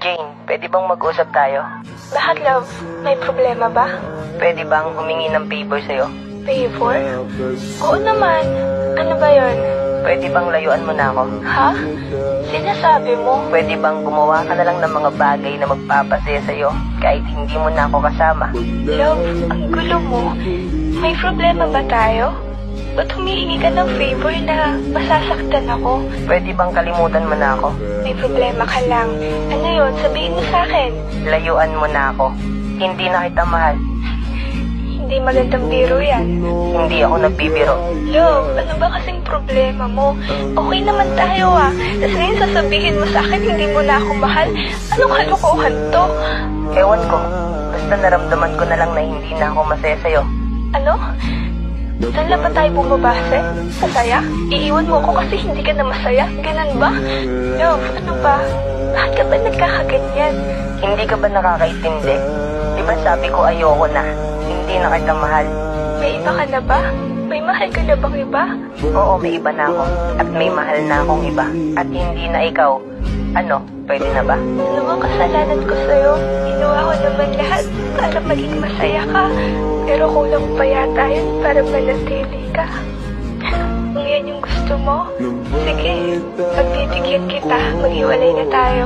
Jane, pwede bang mag-usap tayo? Bakit, love? May problema ba? Pwede bang humingi ng favor sa'yo? Favor? Oo naman. Ano ba yon? Pwede bang layuan mo na ako? Ha? Sinasabi mo? Pwede bang gumawa ka na lang ng mga bagay na magpapasaya sa'yo kahit hindi mo na ako kasama? Love, ang gulo mo. May problema ba tayo? Ba't humihingi ka ng favor na masasaktan ako? Pwede bang kalimutan mo na ako? May problema ka lang. Ano yon? Sabihin mo sa akin. Layuan mo na ako. Hindi na kita mahal. Hindi magandang biro yan. Hindi ako nagbibiro. Love, ano ba kasing problema mo? Okay naman tayo Tapos ngayon sasabihin mo sa akin hindi mo na ako mahal? Anong kalokohan to? Ewan ko. Basta naramdaman ko na lang na hindi na ako masaya sa'yo. Ano? Saan lang ba tayo bumabase? Sa saya? Iiwan mo ako kasi hindi ka na masaya? Ganun ba? Love, ano ba? Bakit ka ba nagkakaganyan? Hindi ka ba nakakaintindi? Di ba sabi ko ayoko na? Hindi na kita mahal. May iba ka na ba? May mahal ka na bang iba? Oo, may iba na ako. At may mahal na akong iba. At hindi na ikaw. Ano, pwede na ba? Ano ang kasalanan ko sa'yo? Ginawa ko naman lahat para maging masaya ka. Pero kulang pa yata yun para manatili ka. Kung yan yung gusto mo, sige, pagbibigyan kita, maghiwalay na tayo.